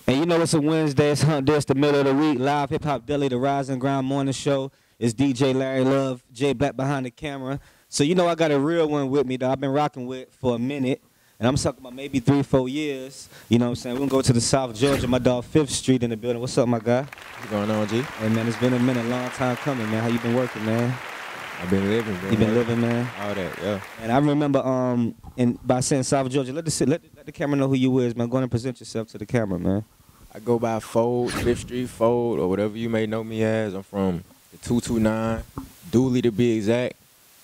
And you know it's a Wednesday, it's Hump Day, it's the middle of the week. Live Hip Hop Deli, the Rise and Grind Morning Show. It's DJ Larry Love, Jay Black behind the camera. So you know I got a real one with me that I've been rocking with for a minute. And I'm talking about maybe 3-4 years. You know what I'm saying? We're going to go to the South Georgia, my dog 5th Street in the building. What's up, my guy? What's going on, G? Hey, man, it's been a minute, long time coming, man. How you been working, man? I've been living, bro. You been living, man? All that, yeah. And I remember by saying South Georgia, let the camera know who you is, man. Go ahead and present yourself to the camera, man. I go by Fold, 5th Street Fold, or whatever you may know me as. I'm from the 229, Dooley to be exact.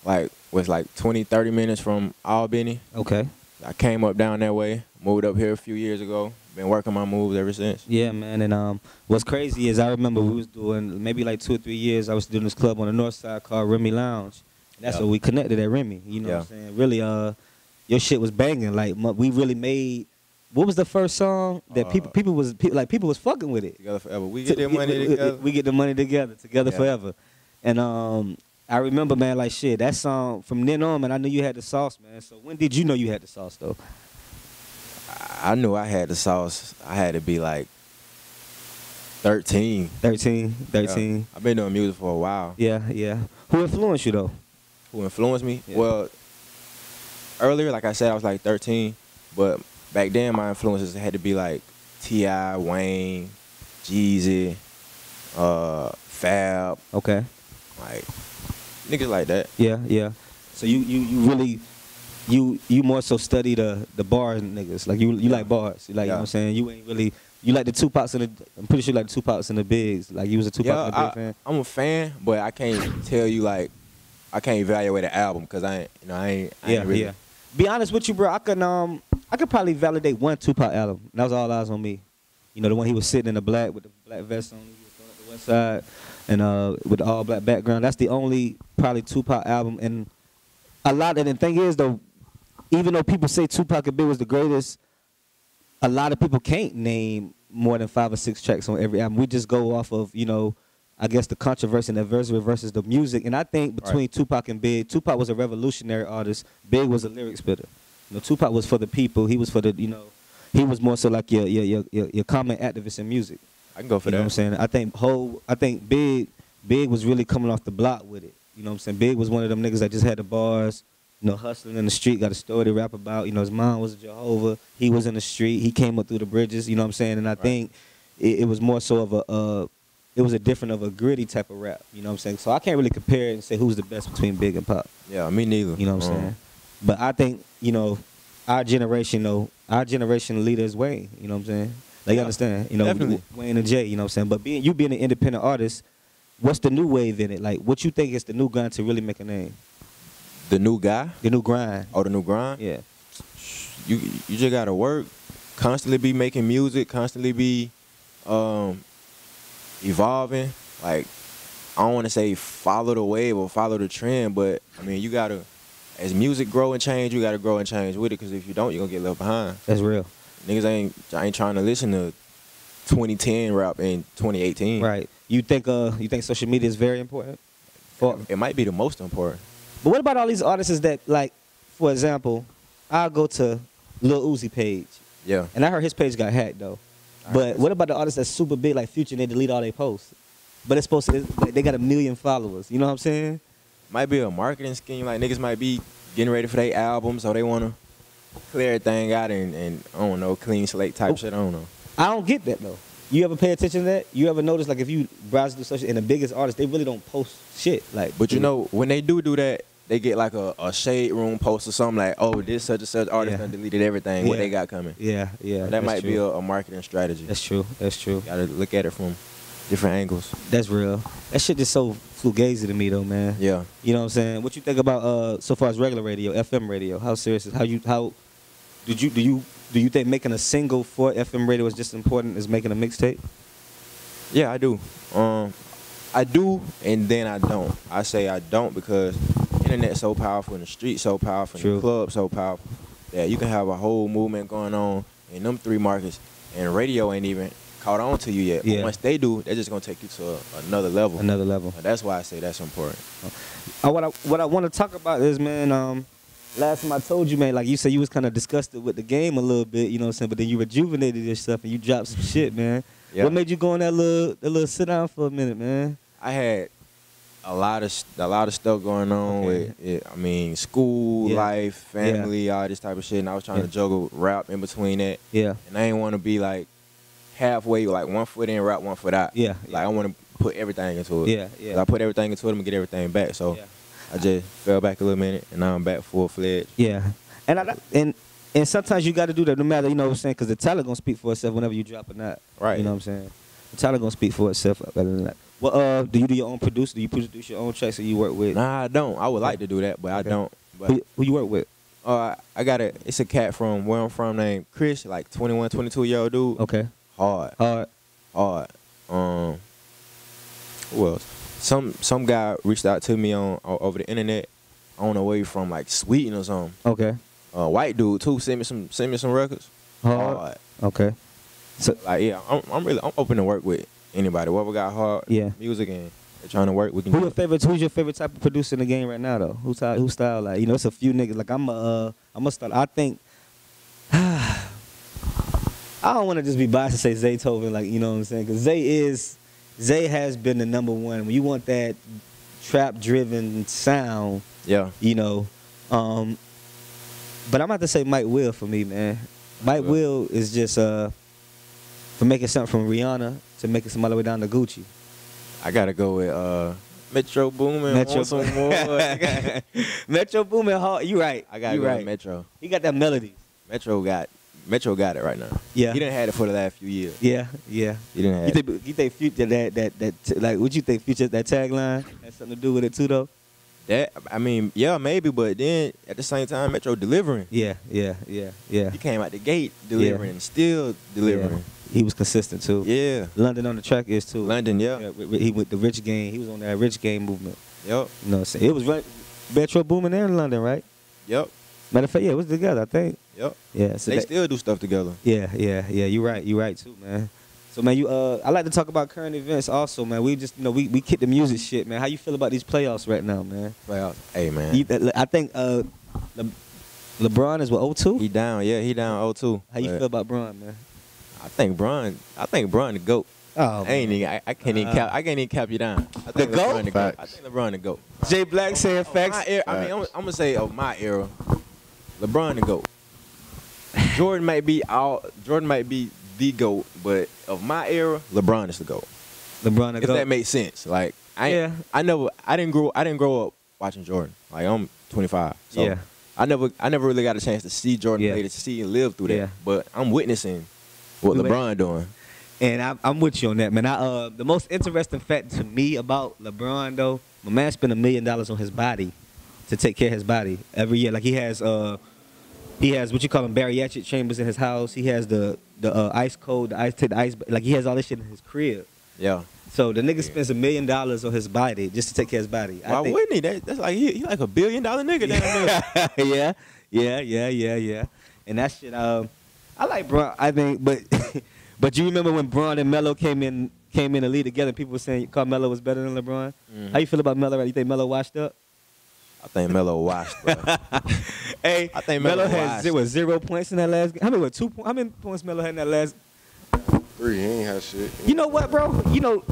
Was like 20, 30 minutes from Albany. Okay. I came up down that way, moved up here a few years ago. Been working my moves ever since. Yeah, man. And what's crazy is I remember we was doing maybe like 2 or 3 years. I was doing this club on the north side called Remy Lounge. And that's where we connected at Remy. You know what I'm saying? Really, your shit was banging. Like we really made. What was the first song that people was fucking with it? Together forever. We get the money together. We get the money together forever. And I remember, man, like shit, that song from then on, man, I knew you had the sauce, man. So when did you know you had the sauce, though? I knew I had the sauce. I had to be like 13. 13. Yeah. I've been doing music for a while. Yeah, yeah. Who influenced you, though? Who influenced me? Yeah. Well, earlier, like I said, I was like 13. But back then, my influences had to be like T.I., Wayne, Jeezy, Fab. Okay. Like, niggas like that. Yeah, yeah. So you really, you more so study the bars niggas. Like you like bars. Like, you know what I'm saying? You ain't really, you like the Tupacs and I'm pretty sure you like the Tupacs and the Bigs. Like you was a Tupac and a Big fan. I'm a fan, but I can't tell you like, I can't evaluate an album because I ain't really. Yeah. Be honest with you, bro. I could probably validate one Tupac album. And that was All Eyes on Me. You know, the one he was sitting in the black with the black vest on. He was going up the west side. And with the all black background, that's the only probably Tupac album. And a lot of the thing is though, even though people say Tupac and Big was the greatest, a lot of people can't name more than 5 or 6 tracks on every album. We just go off of, you know, I guess the controversy and adversity versus the music. And I think between Tupac and Big, Tupac was a revolutionary artist. Big was a lyric spitter. You know, Tupac was for the people. He was for the, you know, he was more so like your common activist in music. I can go for that. You know what I'm saying? I think Big was really coming off the block with it. You know what I'm saying? Big was one of them niggas that just had the bars, you know, hustling in the street, got a story to rap about. You know, his mom was a Jehovah. He was in the street. He came up through the bridges, you know what I'm saying? And I think it was more so of it was a different of a gritty type of rap. You know what I'm saying? So I can't really compare it and say who's the best between Big and Pop. Yeah, me neither. You know what I'm saying? But I think, you know, our generation leader is Wayne. You know what I'm saying? Like, you understand? You know, definitely. Wayne and Jay, you know what I'm saying? But being an independent artist, what's the new wave in it? Like, what you think is the new grind to really make a name? The new guy? The new grind. Oh, the new grind? Yeah. You just gotta work, constantly be making music, constantly be evolving. Like, I don't want to say follow the wave or follow the trend, but I mean, you gotta, as music grow and change, you gotta grow and change with it. Because if you don't, you're gonna get left behind. That's real. Niggas ain't trying to listen to 2010 rap in 2018. Right. You think social media is very important? It might be the most important. But what about all these artists that, like, for example, I'll go to Lil Uzi page. Yeah. And I heard his page got hacked though. But what about the artists that's super big like Future and they delete all their posts? But it's supposed to, they got 1 million followers. You know what I'm saying? Might be a marketing scheme. Like, niggas might be getting ready for their album, so they want to clear everything out and I don't know, clean slate type shit. I don't know. I don't get that though. You ever pay attention to that? You ever notice, like, if you browse through social and the biggest artists, they really don't post shit. Like, but you know, when they do that, they get like a shade room post or something like, oh, this such and such artist done deleted everything, what they got coming. Yeah. That might be a marketing strategy. That's true. You gotta look at it from different angles. That's real. That shit just so fugazi to me though, man. Yeah. You know what I'm saying? What you think about so far as regular radio, FM radio? How serious is do you think making a single for FM radio is just as important as making a mixtape? Yeah, I do. I do, and then I don't. I say I don't because internet's so powerful, and the street so powerful, and the club so powerful that you can have a whole movement going on in them 3 markets, and radio ain't even caught on to you yet. But once they do, they're just gonna take you to another level. Another level. And that's why I say that's important. What I want to talk about is, man, last time I told you, man, like you said, you was kind of disgusted with the game a little bit, you know what I'm saying? But then you rejuvenated yourself and you dropped some shit, man. Yeah. What made you go on that little sit down for a minute, man? I had a lot of stuff going on with it. I mean, school, life, family, all this type of shit. And I was trying to juggle rap in between that. Yeah. And I didn't want to be like halfway, like 1 foot in rap, 1 foot out. Yeah. Like I want to put everything into it. Yeah, yeah. I put everything into it and get everything back. So I just fell back a little minute, and now I'm back full-fledged. Yeah. And sometimes you got to do that no matter, you know what I'm saying, because the talent going to speak for itself whenever you drop or not. Right. You know what I'm saying? The talent going to speak for itself other than that. Well, do you do your own produce? Do you produce your own tracks or you work with? Nah, I don't. I would like to do that, but I don't. But who you work with? I got it's a cat from where I'm from named Chris, like 21, 22-year-old dude. Okay. Hard. Who else? Some guy reached out to me on over the internet. I don't know where he from, like Sweden or something. Okay. White dude too. Send me some records. Hard. Okay. So like I'm open to work with anybody. Whoever got hard music and they're trying to work, we can. Who's your favorite type of producer in the game right now though? Who style like, you know, it's a few niggas like I'm a start. I think I don't want to just be biased and say Zaytoven, like, you know what I'm saying, because Zay has been the number one. When you want that trap driven sound, you know. But I'm about to say Mike Will for me, man. Mike Will is just from making something from Rihanna to making some all the way down to Gucci. I gotta go with Metro Boomin. Metro Boomin hard. You right. I gotta go with Metro. He got that melody. Metro got it right now. Yeah. He done had it for the last few years. Yeah. He didn't have it. You think Future like what you think Future that tagline has something to do with it too though? That, I mean, yeah, maybe, but then at the same time, Metro delivering. Yeah. He came out the gate delivering, still delivering. Yeah. He was consistent too. Yeah. London on the track is too. London, he went the Rich Game. He was on that Rich Game movement. Yep. You know what I'm saying? It was right. Metro Boomin and London, right? Yep. Matter of fact, it was together, I think. Yep. Yeah. So they still do stuff together. Yeah. You right too, man. So man, I like to talk about current events also, man. We just, you know, we kick the music shit, man. How you feel about these playoffs right now, man? Playoffs. Hey, man. I think LeBron is what, 0-2? He down, he down 0-2. How you feel about Bron, man? I think Bron the GOAT. Oh, I can't even cap you down. I think the GOAT? LeBron the GOAT. I think LeBron the GOAT. Jay Black saying facts. I'm gonna say of my era, LeBron the GOAT. Jordan might be the GOAT, but of my era, LeBron is the GOAT. LeBron the GOAT. If that makes sense. Like I didn't grow up watching Jordan. Like I'm 25. So yeah. I never really got a chance to see Jordan play, to see and live through that. Yeah. But I'm witnessing what LeBron doing. And I'm with you on that, man. The most interesting fact to me about LeBron, though, my man spent $1 million on his body to take care of his body every year. Like he has what you call them bariatric chambers in his house. He has the ice cold, the ice, like he has all this shit in his crib. Yeah. So the nigga spends $1 million on his body just to take care of his body. Why wouldn't he? That's like he like $1 billion nigga down there. Yeah. And that shit. I like Bron. I think, but you remember when Bron and Melo came in the league together? People were saying Carmelo was better than LeBron. Mm-hmm. How you feel about Melo? You think Melo washed up? I think Melo washed, bro. Hey, I think Melo had 0 points in that last game. How many points Melo had in that last? 3. He ain't had shit. You know what, bro? You know,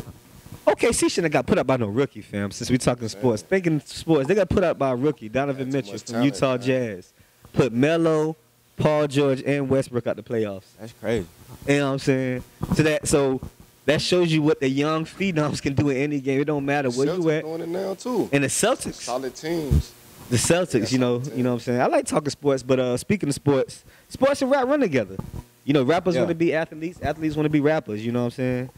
OKC shouldn't have got put up by no rookie, fam. Since we talking sports, thinking sports, they got put up by a rookie, Donovan Mitchell from Utah Jazz. Put Melo, Paul George, and Westbrook out the playoffs. That's crazy. You know what I'm saying? So that shows you what the young phenoms can do in any game. It don't matter where you at. Doing it now too. And the Celtics, solid teams. The Celtics, you know what I'm saying. I like talking sports, but speaking of sports and rap run together. You know, rappers want to be athletes. Athletes want to be rappers. You know what I'm saying?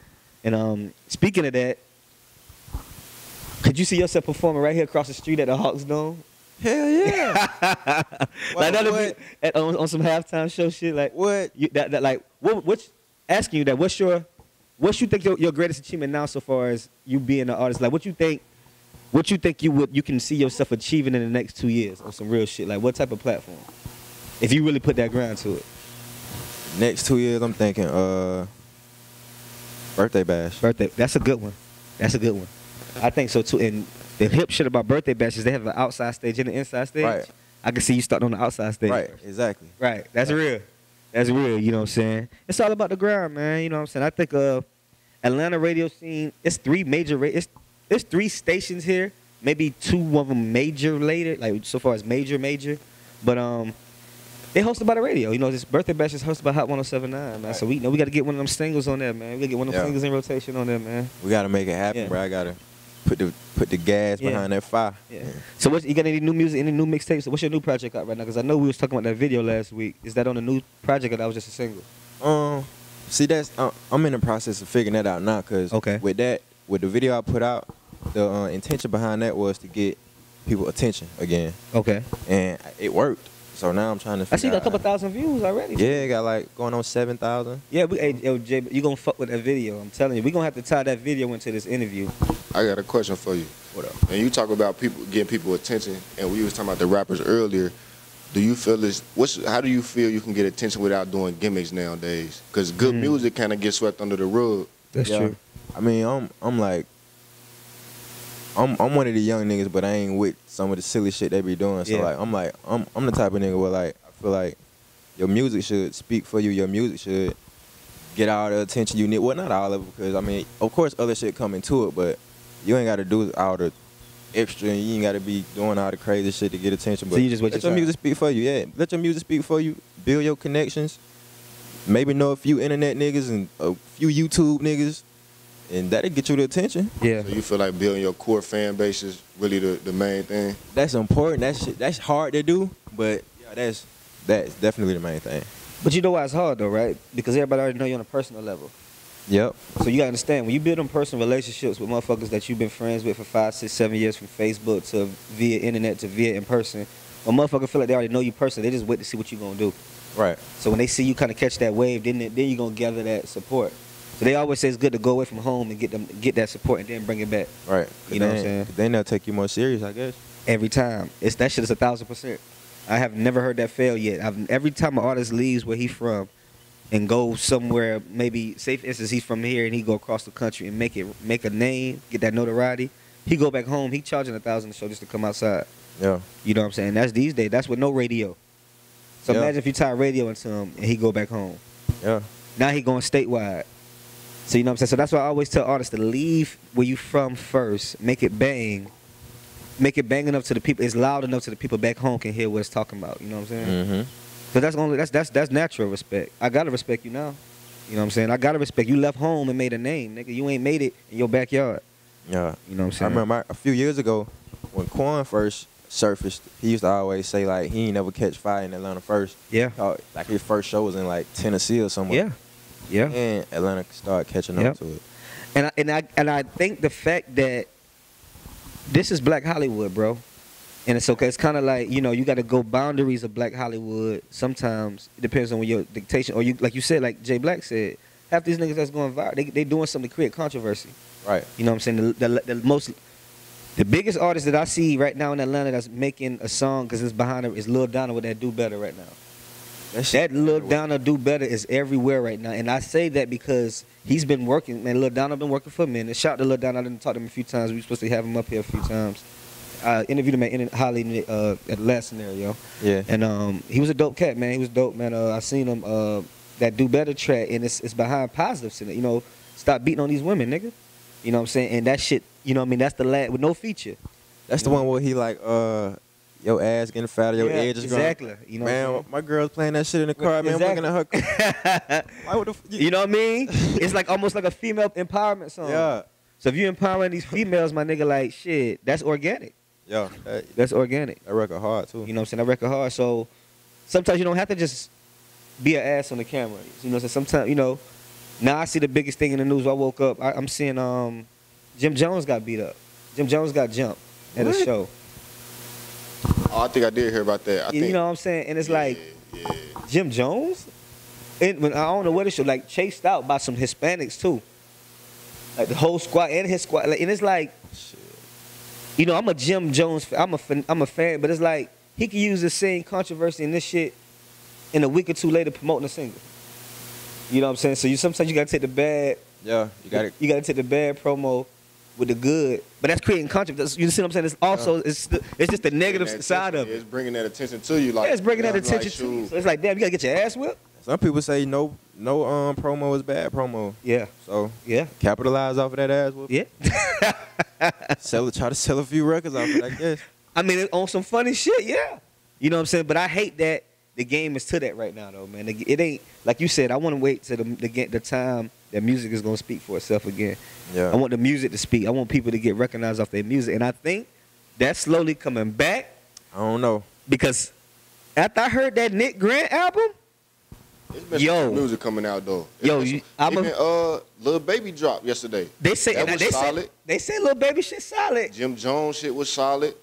And speaking of that, could you see yourself performing right here across the street at the Hawks Dome? Hell yeah! Like that'll be on some halftime show shit. Like what? Asking you that? What you think your greatest achievement now so far as you being an artist? Like what you think you can see yourself achieving in the next 2 years on some real shit? Like what type of platform? If you really put that grind to it. Next 2 years, I'm thinking birthday bash. That's a good one. I think so too. And the hip shit about birthday bash is they have an outside stage and an inside stage. Right. I can see you starting on the outside stage. Right, exactly. Right. That's real. That's real, you know what I'm saying? It's all about the grind, man. You know what I'm saying? I think Atlanta radio scene, it's three major it's 3 stations here. Maybe 2 of them major later, like so far as major. But they hosted by the radio. You know, this birthday bash is hosted by Hot 107.9, man. Right. So we know we got to get one of them singles on there, man. We got to get one of them singles in rotation on there, man. We got to make it happen, bro. I got to put the gas behind that fire. Yeah. So you got any new music, any new mixtapes? What's your new project out right now? Because I know we was talking about that video last week. Is that on a new project or that was just a single? See, I'm in the process of figuring that out now. Cause with the video I put out, the intention behind that was to get people attention again. Okay. And it worked. So now I'm trying to figure out. I see you got a couple thousand views already. Yeah, it got like going on 7,000. Yeah, Jay, you gonna fuck with that video. I'm telling you. We gonna have to tie that video into this interview. I got a question for you. What up? And you talk about people getting people attention, and we was talking about the rappers earlier. Do you feel how do you feel you can get attention without doing gimmicks nowadays? Because good music kind of gets swept under the rug. That's true. I mean, I'm like, I'm one of the young niggas, but I ain't with some of the silly shit they be doing. So I'm the type of nigga where like I feel like your music should speak for you. Your music should get all the attention you need. Well, not all of it, because I mean, of course, other shit come into it, but you ain't got to do all the extra, and you ain't got to be doing all the crazy shit to get attention. But so you just let your music speak for you. Yeah, let your music speak for you. Build your connections. Maybe know a few internet niggas and a few YouTube niggas. And that'll get you the attention. Yeah. So you feel like building your core fan base is really the main thing? That's important. That's hard to do, but yeah, that's definitely the main thing. But you know why it's hard though, right? Because everybody already know you on a personal level. Yep. So you gotta understand, when you build them personal relationships with motherfuckers that you've been friends with for 5, 6, 7 years, from Facebook to via internet to via in person, a motherfucker feel like they already know you personally. They just wait to see what you gonna do. Right. So when they see you kind of catch that wave, then you gonna gather that support. So they always say it's good to go away from home and get that support and then bring it back. Right. You know what I'm saying? Then they'll take you more serious, I guess. Every time. That shit is 1,000%. I have never heard that fail yet. Every time an artist leaves where he from and go somewhere, maybe, say for instance, he's from here and he go across the country and make a name, get that notoriety, he go back home, he charging $1,000 a show just to come outside. Yeah. You know what I'm saying? That's these days. That's with no radio. So imagine if you tie radio into him and he go back home. Yeah. Now he going statewide. So you know what I'm saying? So that's why I always tell artists to leave where you from first, make it bang enough to the people, it's loud enough so the people back home can hear what it's talking about. You know what I'm saying? Mm-hmm. So that's natural respect. I gotta respect you now. You know what I'm saying? I gotta respect you. Left home and made a name, nigga. You ain't made it in your backyard. Yeah. You know what I'm saying? I remember a few years ago when Quan first surfaced, he used to always say like he ain't never catch fire in Atlanta first. Yeah. Like his first show was in like Tennessee or somewhere. Yeah. Yeah. And Atlanta started catching up to it. And I think the fact that this is Black Hollywood, bro. And it's okay. It's kind of like, you know, you got to go boundaries of Black Hollywood. Sometimes it depends on your dictation. Or you, like you said, like Jay Black said, half these niggas that's going viral, they doing something to create controversy. Right. You know what I'm saying? The biggest artist that I see right now in Atlanta that's making a song because it's behind her is Lil Donna with that Do Better right now. That Lil Donna Do Better is everywhere right now. And I say that because he's been working. Man, Lil Donna been working for a minute. Shout out to Lil Donna. I didn't talk to him a few times. We were supposed to have him up here a few times. I interviewed him at Holly at the last scenario. Yeah. And he was a dope cat, man. He was dope, man. I seen him, that Do Better track, and it's behind positives in it. You know, stop beating on these women, nigga. You know what I'm saying? And that shit, you know what I mean? That's the last, with no feature. That's the one where he like, your ass getting fatter, your edge is exactly. Growing. You know, man, my girl's playing that shit in the car, man. I'm looking at her. Why would you know what I mean? It's like almost like a female empowerment song. Yeah. So if you empowering these females, my nigga, like shit, that's organic. Yeah. That's organic. That record hard too. You know what I'm saying? That record hard. So sometimes you don't have to just be an ass on the camera. You know what I'm saying? Sometimes, you know, now I see the biggest thing in the news. I woke up, I'm seeing Jim Jones got beat up. Jim Jones got jumped at a show. Oh, I think I did hear about that. You know what I'm saying? And it's like, Jim Jones? I don't know what it show, like chased out by some Hispanics too. Like the whole squad and his squad. Like, and it's like, shit. You know, I'm a Jim Jones fan. I'm a fan, but it's like, he could use the same controversy and this shit in a week or two later promoting a single. You know what I'm saying? So sometimes you gotta take the bad. Yeah, you gotta take the bad promo with the good, but that's creating controversy. You see what I'm saying? It's also it's just the negative side of it. It's bringing that attention to you, like it's bringing that attention to you. So it's like, damn, you gotta get your ass whipped. Some people say no promo is bad promo. Yeah. So yeah, capitalize off of that ass whoop. Yeah. Try to sell a few records off of it, I guess. I mean, on some funny shit, yeah. You know what I'm saying? But I hate that the game is to that right now, though, man. It ain't like you said. I want to wait till the time that music is gonna speak for itself again. Yeah. I want the music to speak. I want people to get recognized off their music, and I think that's slowly coming back. I don't know, because after I heard that Nick Grant album, it's been some music coming out though. Lil Baby dropped yesterday. They say that was solid. They say Lil Baby shit solid. Jim Jones shit was solid.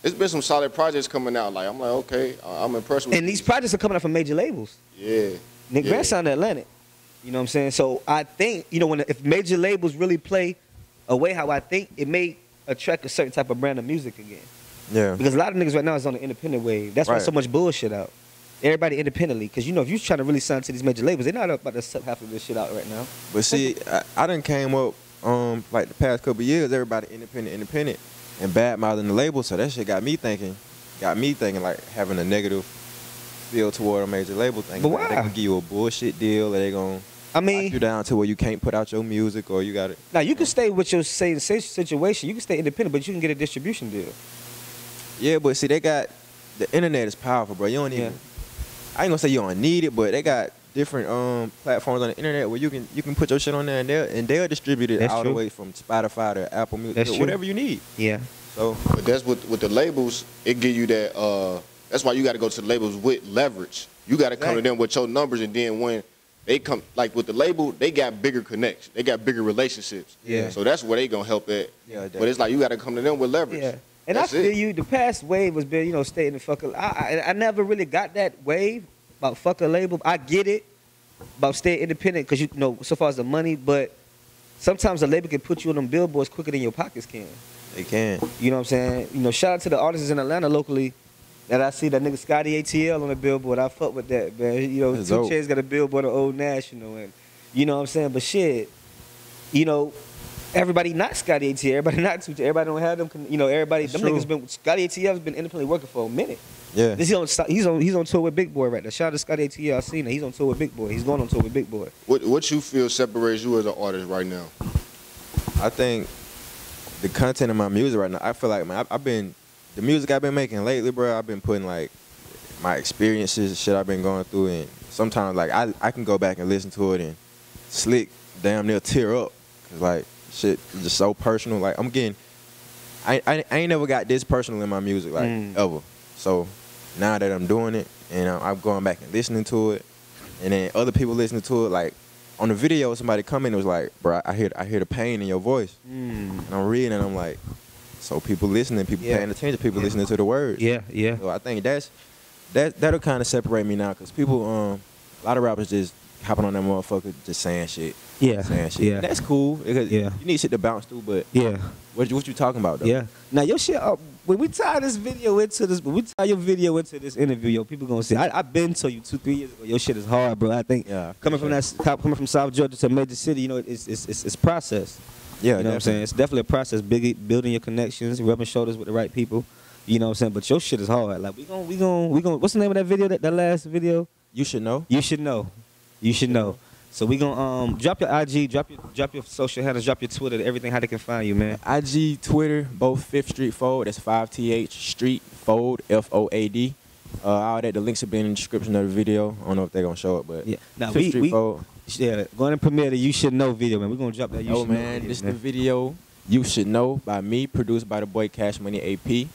It's been some solid projects coming out. Like I'm like, okay, I'm impressed with. And these projects are coming out from major labels. Yeah. Nick Grant signed to Atlantic. You know what I'm saying? So I think, you know, if major labels really play a way how I think, it may attract a certain type of brand of music again. Yeah. Because a lot of niggas right now is on the independent wave. That's why so much bullshit out. Everybody independently. Because, you know, if you're trying to really sign to these major labels, they're not about to sub half of this shit out right now. But see, I done came up, like the past couple of years, everybody independent, and bad mouthing the label. So that shit got me thinking like having a negative feel toward a major label thing. But why? They gonna give you a bullshit deal, or they gonna lock you down to where you can't put out your music, or you got it. Now you can stay with your same situation. You can stay independent, but you can get a distribution deal. Yeah, but see, they got the internet is powerful, bro. You don't even. I ain't gonna say you don't need it, but they got different platforms on the internet where you can put your shit on there and they'll distribute it all the way from Spotify to Apple Music, whatever you need. Yeah. So, but that's with the labels. It give you that. That's why you got to go to the labels with leverage. You got to come to them with your numbers, and then when they come, like with the label, they got bigger connections. They got bigger relationships. Yeah. So that's where they gonna help at. Yeah. But it's like you got to come to them with leverage. Yeah. And that's I feel you. The past wave was been, you know, stay in the fuck. I never really got that wave about fuck a label. I get it about staying independent because you know so far as the money, but sometimes a label can put you on them billboards quicker than your pockets can. They can. You know what I'm saying? You know, shout out to the artists in Atlanta locally that I see that nigga Scotty ATL on the billboard. I fuck with that, man. You know, 2 Chainz got a billboard on Old National, and you know what I'm saying? But shit, you know, everybody not Scotty ATL, everybody not 2 Chainz, everybody don't have them. You know, everybody, them niggas been, Scotty ATL has been independently working for a minute. Yeah. He's on tour with Big Boy right now. Shout out to Scotty ATL. I seen that. He's on tour with Big Boy. He's going on tour with Big Boy. What you feel separates you as an artist right now? I think the content of my music right now, I feel like, man, the music I've been making lately, bro, I've been putting like my experiences, shit I've been going through, and sometimes like I can go back and listen to it and slick damn near tear up. Cause like shit is just so personal. Like I ain't never got this personal in my music like ever. So now that I'm doing it and I'm going back and listening to it, and then other people listening to it, like on the video, somebody come in and was like, bro, I hear the pain in your voice. And I'm reading and I'm like, so people listening, people paying attention, people listening to the words. Yeah, yeah. So I think that'll kind of separate me now, because people, a lot of rappers just hopping on that motherfucker, just saying shit. Yeah, saying shit. Yeah. And that's cool. You need shit to bounce through, but what you talking about though? Yeah. Now your shit, when we tie this video into this, when we tie your video into this interview, yo, people gonna see. I've been to you 2-3 years ago. Your shit is hard, bro. I think coming from South Georgia to a major city, you know, it's process. Yeah, you know what I'm saying? It's definitely a process. Building your connections, rubbing shoulders with the right people. You know what I'm saying? But your shit is hard. Like we gonna. What's the name of that video? That last video? You should know. You should know. You should know. So we gonna drop your IG, drop your social handles, drop your Twitter, everything, how they can find you, man. IG, Twitter, both 5th Street Fold. That's 5th Street Fold, FOAD. All that, the links have been in the description of the video. I don't know if they're gonna show it, but Now 5th Street Fold. Yeah, go ahead and premiere the You Should Know video, man. We're gonna drop that You Should Know video, this is the video You Should Know by me, produced by the boy Cash Money AP.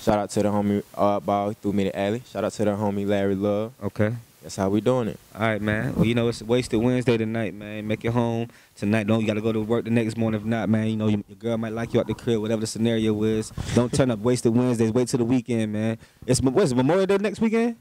Shout out to the homie Ball through me to Alley. Shout out to the homie Larry Love. Okay. That's how we doing it. All right, man. Well, you know, it's Wasted Wednesday tonight, man. Make it home tonight. Don't you got to go to work the next morning. If not, man, you know, your girl might like you out the crib, whatever the scenario is. Don't turn up Wasted Wednesdays. Wait till the weekend, man. It's Memorial Day next weekend?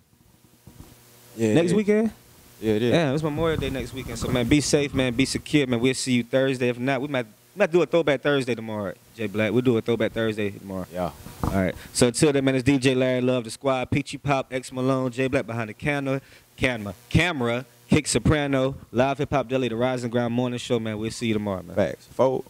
Yeah. Next weekend? Yeah, it is. Yeah, it's Memorial Day next weekend. So, man, be safe, man. Be secure, man. We'll see you Thursday. If not, we might do a Throwback Thursday tomorrow, Jay Black. We'll do a Throwback Thursday tomorrow. Yeah. All right. So, until then, man, it's DJ Larry Love, the squad, Peachy Pop, X Malone, Jay Black behind the camera, Kick Soprano, Live Hip Hop Deli, the Rising Ground Morning Show, man. We'll see you tomorrow, man. Facts. Fold.